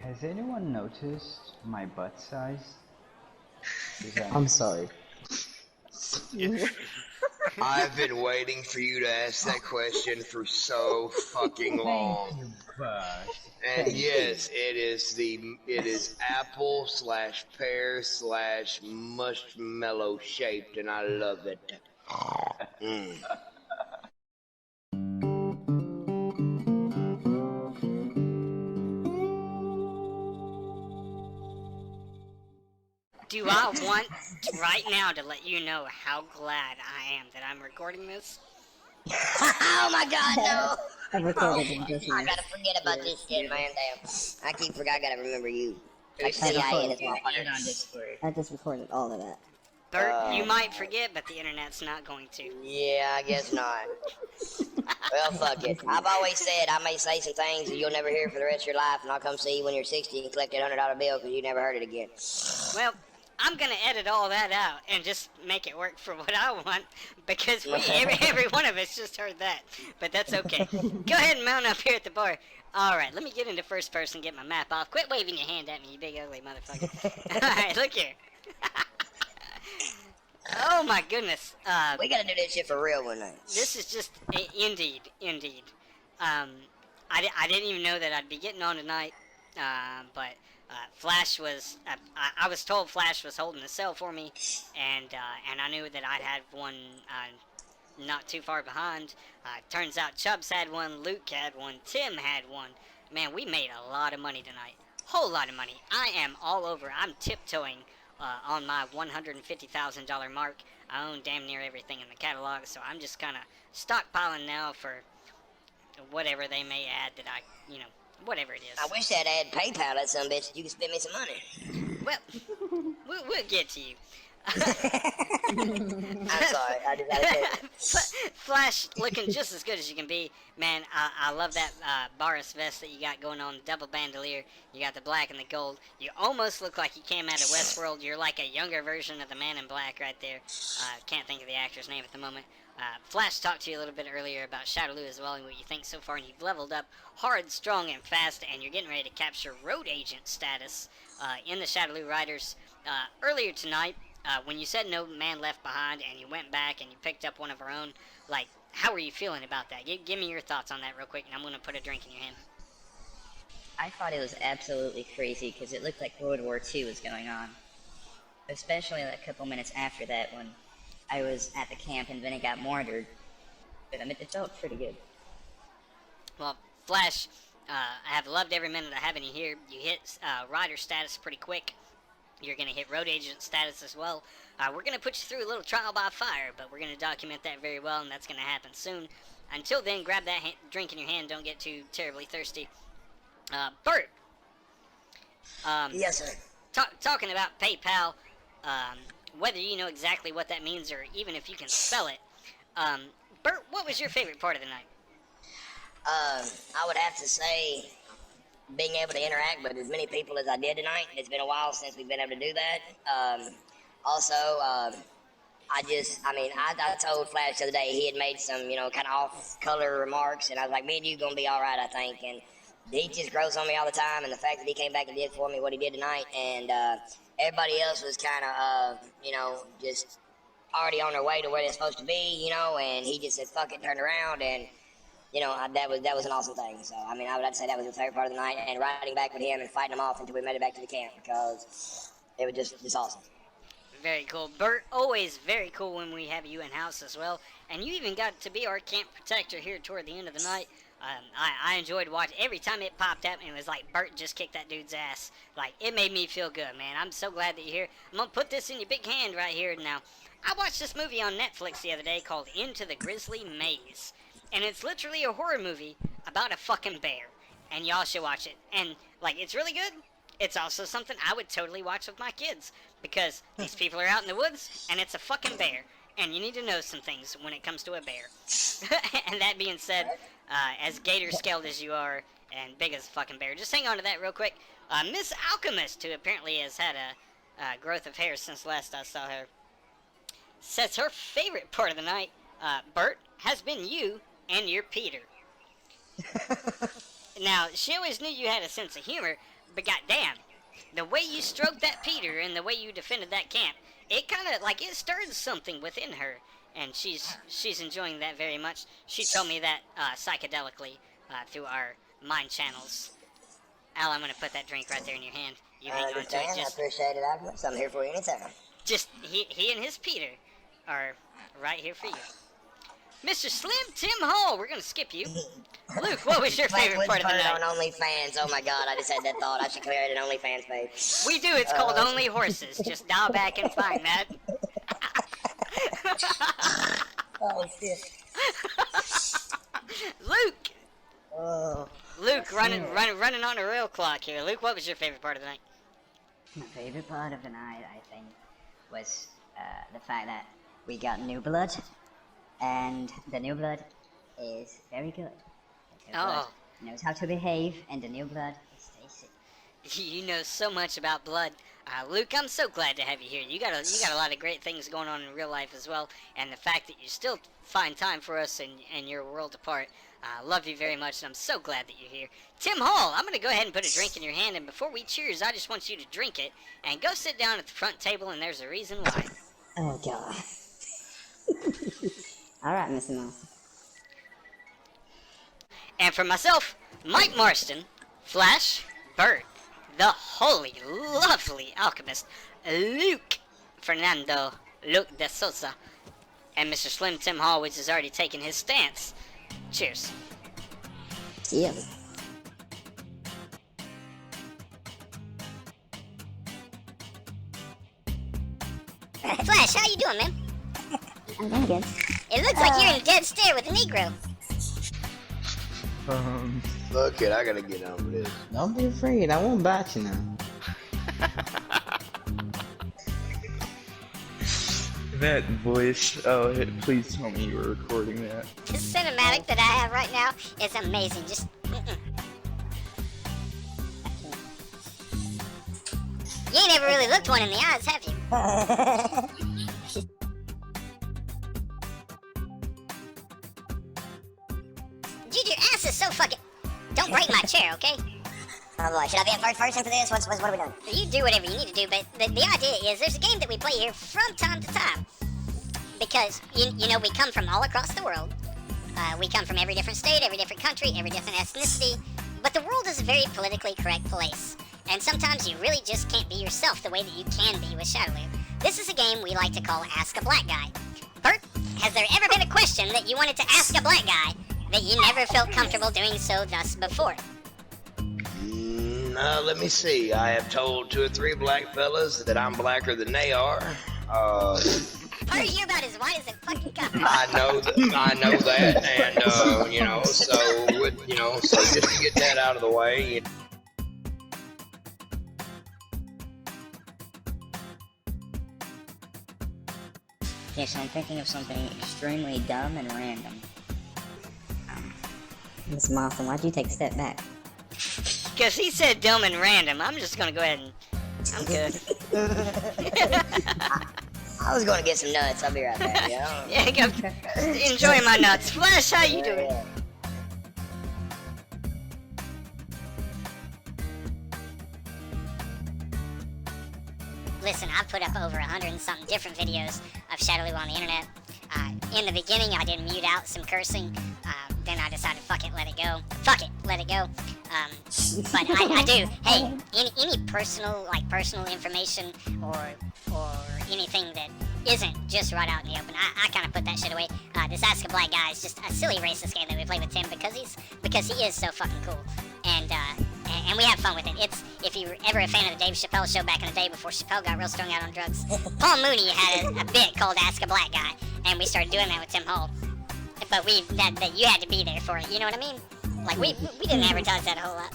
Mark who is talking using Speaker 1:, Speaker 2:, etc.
Speaker 1: Has anyone noticed my butt size?
Speaker 2: I'm sorry.
Speaker 3: I've been waiting for you to ask that question for so fucking long.
Speaker 1: Thank you, Bush.
Speaker 3: And
Speaker 1: Thank
Speaker 3: yes,
Speaker 1: you.
Speaker 3: it is apple slash pear slash marshmallow shaped, and I love it. Mm.
Speaker 4: Do I want right now to let you know how glad I am that I'm recording this?
Speaker 5: Oh my god, no!
Speaker 2: I've recorded in just
Speaker 5: I gotta forget about this shit, man. Damn. I gotta remember you. Like
Speaker 2: I
Speaker 5: CIA in this
Speaker 2: recorded,
Speaker 5: motherfucker.
Speaker 2: I just recorded all of that.
Speaker 4: Bert, you might forget, but the internet's not going to.
Speaker 5: Yeah, I guess not. Well, fuck it. I've always said I may say some things that you'll never hear for the rest of your life, and I'll come see you when you're 60 and collect that $100 bill because you never heard it again.
Speaker 4: Well, I'm gonna edit all that out and just make it work for what I want because every one of us just heard that. But that's okay. Go ahead and mount up here at the bar. Alright, let me get into first person, get my map off. Quit waving your hand at me, you big ugly motherfucker. Alright, look here. Oh my goodness.
Speaker 5: We gotta do this shit for real one night.
Speaker 4: This is just, indeed. I didn't even know that I'd be getting on tonight, but Flash was, I was told Flash was holding the cell for me, and I knew that I'd had one not too far behind. Turns out Chubbs had one, Luke had one, Tim had one. Man, we made a lot of money tonight. Whole lot of money. I am all over. I'm tiptoeing on my $150,000 mark. I own damn near everything in the catalog, so I'm just kind of stockpiling now for whatever they may add that I, whatever it is.
Speaker 5: I wish they'd add PayPal at some bitch. You can spend me some money.
Speaker 4: Well, we'll get to you.
Speaker 5: I'm sorry. I just had to say
Speaker 4: Flash looking just as good as you can be. Man, I love that Boris vest that you got going on, double bandolier. You got the black and the gold. You almost look like you came out of Westworld. You're like a younger version of the Man in Black right there. Can't think of the actor's name at the moment. Flash talked to you a little bit earlier about Shadoloo as well and what you think so far, and you've leveled up hard, strong, and fast, and you're getting ready to capture road agent status in the Shadoloo Riders. Earlier tonight, when you said no man left behind and you went back and you picked up one of our own, like, how were you feeling about that? Give me your thoughts on that real quick, and I'm going to put a drink in your hand.
Speaker 6: I thought it was absolutely crazy because it looked like World War II was going on. Especially a couple minutes after that when I was at the camp and then it got mortared. But I mean, it felt pretty good. Well,
Speaker 4: Flash, I have loved every minute of having you here. You hit rider status pretty quick. You're going to hit road agent status as well. We're going to put you through a little trial by fire, but we're going to document that very well, and that's going to happen soon. Until then, grab that drink in your hand. Don't get too terribly thirsty. Bert.
Speaker 5: yes, sir.
Speaker 4: Talking about PayPal, whether you know exactly what that means or even if you can spell it. Bert, what was your favorite part of the night?
Speaker 5: I would have to say being able to interact with as many people as I did tonight. It's been a while since we've been able to do that. Also, I told Flash the other day he had made some, kind of off-color remarks, and I was like, me and you gonna be all right, I think. And he just grows on me all the time, and the fact that he came back and did for me what he did tonight, and everybody else was kind of, just already on their way to where they're supposed to be, and he just said, fuck it, turned around, and that was an awesome thing. So, I would have to say that was the favorite part of the night, and riding back with him and fighting him off until we made it back to the camp, because it was just awesome.
Speaker 4: Very cool. Bert, always very cool when we have you in-house as well. And you even got to be our camp protector here toward the end of the night. I enjoyed watching. Every time it popped up, and it was like, Bert just kicked that dude's ass. Like, it made me feel good, man. I'm so glad that you're here. I'm going to put this in your big hand right here now. I watched this movie on Netflix the other day called Into the Grizzly Maze. And it's literally a horror movie about a fucking bear. And y'all should watch it. And, like, it's really good. It's also something I would totally watch with my kids. Because these people are out in the woods, and it's a fucking bear. And you need to know some things when it comes to a bear. And that being said, as gator-scaled as you are, and big as a fucking bear, just hang on to that real quick. Miss Alchemist, who apparently has had a growth of hair since last I saw her, says her favorite part of the night, Bert, has been you and your Peter. Now, she always knew you had a sense of humor, but goddamn, the way you stroked that Peter and the way you defended that camp, it kind of like it stirred something within her, and she's enjoying that very much. She told me that psychedelically through our mind channels. Al, I'm gonna put that drink right there in your hand. You hang on to it.
Speaker 5: I appreciate it, Agnes. I'm here for you anytime.
Speaker 4: Just he and his Peter are right here for you. Mr. Slim Tim Hall, we're gonna skip you. Luke, what was your favorite part of the night?
Speaker 5: On OnlyFans. Oh my God, I just had that thought. I should create an OnlyFans page.
Speaker 4: We do. It's called Only Horses. Just dial back and find that.
Speaker 5: Oh shit.
Speaker 4: Luke.
Speaker 2: Oh.
Speaker 4: Luke, running on a real clock here. Luke, what was your favorite part of the night?
Speaker 6: My favorite part of the night, I think, was the fact that we got new blood, and the new blood is very good. The new blood knows how to behave, and the new blood stays sick.
Speaker 4: You know so much about blood. Luke, I'm so glad to have you here. You got a lot of great things going on in real life as well, and the fact that you still find time for us and you're a world apart. Love you very much, and I'm so glad that you're here. Tim Hall, I'm going to go ahead and put a drink in your hand, and before we cheers, I just want you to drink it, and go sit down at the front table, and there's a reason why.
Speaker 2: Oh, God.
Speaker 6: Alright, Mr. Mouse.
Speaker 4: And for myself, Mike Marston, Flash, Bert, the holy, lovely alchemist, Luke Fernando, Luke de Sosa, and Mr. Slim Tim Hall, which has already taken his stance. Cheers.
Speaker 2: Yeah.
Speaker 7: Flash, how you doing, man?
Speaker 2: I'm doing good.
Speaker 7: It looks like you're in a dead stare with a Negro.
Speaker 3: Fuck it, I gotta get on with this.
Speaker 2: Don't be afraid. I won't bite you now.
Speaker 8: That voice, please tell me you were recording that.
Speaker 7: The cinematic that I have right now is amazing. Just, You ain't ever really looked one in the eyes, have you? Dude, your ass is so fucking... Don't break my chair, okay?
Speaker 5: Oh boy, should I be in first person for this? What are we doing?
Speaker 7: You do whatever you need to do, but the idea is there's a game that we play here from time to time. Because, you know, we come from all across the world. We come from every different state, every different country, every different ethnicity. But the world is a very politically correct place. And sometimes you really just can't be yourself the way that you can be with Shadoloo. This is a game we like to call Ask a Black Guy. Bert, has there ever been a question that you wanted to ask a black guy that you never felt comfortable doing so thus before?
Speaker 3: Let me see. I have told 2 or 3 black fellas that I'm blacker than they are.
Speaker 7: Bert, you're about as white as a fucking cup.
Speaker 3: I know that, and you know, so just to get that out of the way.
Speaker 6: Okay, so I'm thinking of something extremely dumb and random.
Speaker 2: Miss Marston, why'd you take a step back?
Speaker 4: Because he said dumb and random, I'm just going to go ahead and... I'm good.
Speaker 5: I was gonna get some nuts. I'll be right back.
Speaker 4: Yeah, go enjoy my nuts. Flash, how you doing?
Speaker 7: Listen, I've put up over 100 and something different videos of Shadoloo on the internet. In the beginning, I did mute out some cursing. Then I decided, fuck it, let it go. Fuck it, let it go. But I do. Hey, any personal information or anything that isn't just right out in the open, I kind of put that shit away. This Ask a Black Guy is just a silly racist game that we play with Tim because he is so fucking cool. And we have fun with it. It's, if you were ever a fan of the Dave Chappelle show back in the day before Chappelle got real strung out on drugs, Paul Mooney had a bit called Ask a Black Guy, and we started doing that with Tim Hall. But that you had to be there for it, you know what I mean? Like, we didn't advertise that a whole lot.